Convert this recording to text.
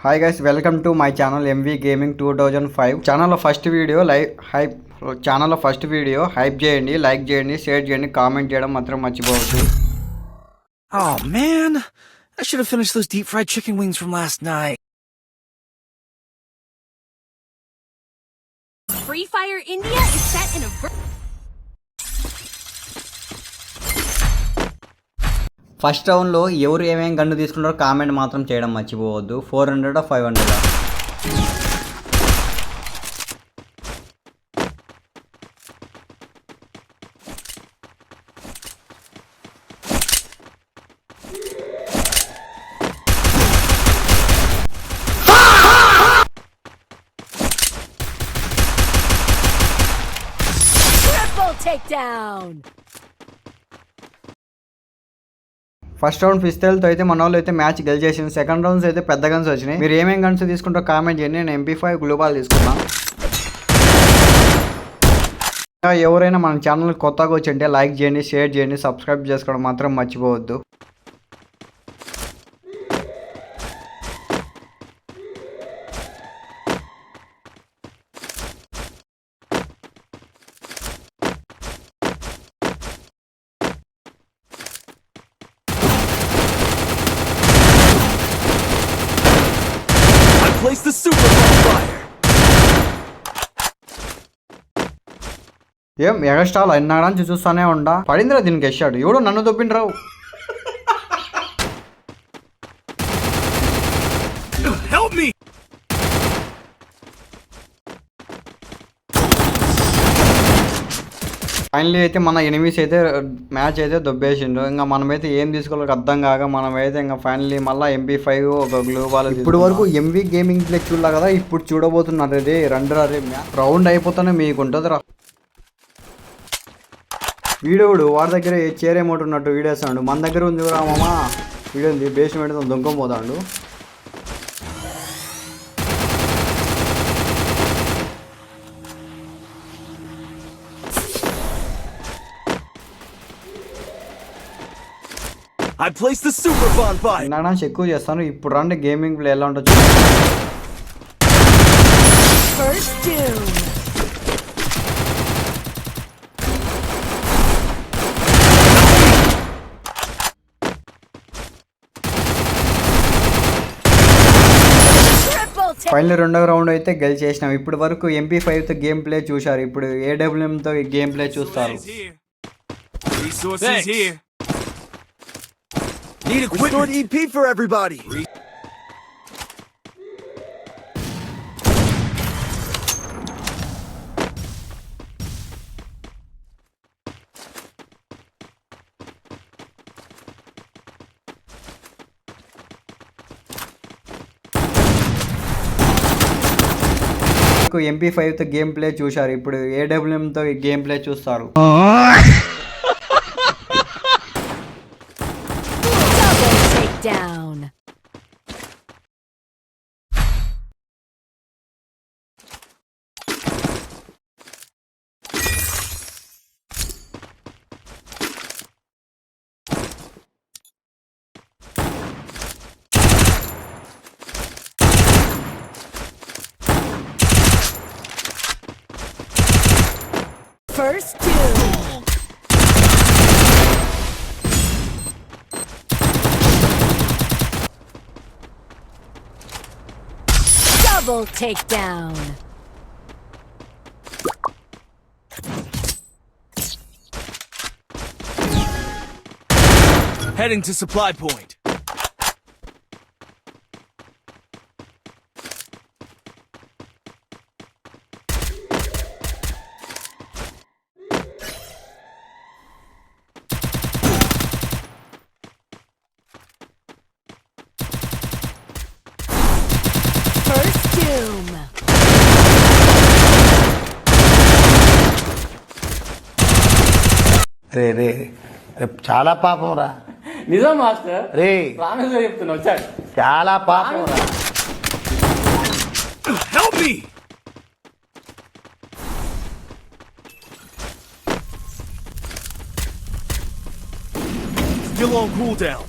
Hi guys, welcome to my channel MV gaming 2005. ఛానల్లో first video hype చేయండి, like చేయండి, share చేయండి, comment చేయడం మాత్రం మర్చిపోవద్దు. Oh man, I should have finished those deep fried chicken wings from last night. Free Fire India is set in a first రౌండ్లో ఎవరు ఏమేమి గన్ను తీసుకున్నారో కామెంట్ మాత్రం చేయడం మర్చిపోవద్దు. 400 500. triple takedown. ఫస్ట్ రౌండ్ పిస్తల్తో అయితే మన వాళ్ళు అయితే మ్యాచ్ గెలిచేసింది. సెకండ్ రౌండ్స్ అయితే పెద్ద గన్స్ వచ్చినాయి. మీరు ఏమేమి గన్స్ తీసుకుంటారో కామెంట్ చేయండి. నేను MP5 గ్లోబాల్ తీసుకున్నాను. ఎవరైనా మన ఛానల్ కొత్తగా వచ్చింటే లైక్ చేయండి, షేర్ చేయండి, సబ్స్క్రైబ్ చేసుకోవడం మాత్రం మర్చిపోవద్దు. Place the super fire. ఏం ఎగస్ట్రాల్ అన్నాడని చూస్తానే ఉండా. పడిందిరా దీనికి ఎష్టాడు. ఎవడు నన్ను దొబ్బిండ్రావు. Help me. ఫైనలీ అయితే మన ఎనిమీస్ అయితే మ్యాచ్ అయితే దొబ్బేసిండు. ఇంకా మనమైతే ఏం తీసుకోవాలి అర్థం కాక మనమైతే ఇంకా ఫైనలీ మళ్ళీ MP5 ఒక గ్లోబాల్. ఇప్పుడు వరకు ఎంవి గేమింగ్ ప్లే చూడలే కదా, ఇప్పుడు చూడబోతున్నారు. అదే రండి రౌండ్ అయిపోతానే మీకు ఉంటుంది రా. వీడియోడు వాడి దగ్గర చేరే మోటు ఉన్నట్టు వీడియోస్తాడు. మన దగ్గర ఉంది రా మామ. వీడియో ఉంది బేస్మెంట్ దొంగ పోతాడు. I placed the super bonfire. నా ఎక్కువ చేస్తాను. ఇప్పుడు రండి గేమింగ్ ప్లే ఎలా ఉండొచ్చు. First doom. ఫైనల్ రెండవ రౌండ్ అయితే గెలిచేసినాం. ఇప్పటి వరకు MP5తో గేమ్ ప్లే చూశారు. ఇప్పుడు AWMతో గేమ్ ప్లే చూస్తారు. Resources here. Need equipment. EP for everybody. MP5తో గేమ్ ప్లే చూశారు. ఇప్పుడు AWMతో గేమ్ ప్లే చూస్తారు. Down. First two. Double takedown. Heading to supply point. రే రే చాలా పాపం రా. నిజం మాస్టర్. రే ప్రామిస్ చెప్తున్నా వచ్చాడు. చాలా పాపం రా. Help me. Still on cooldown.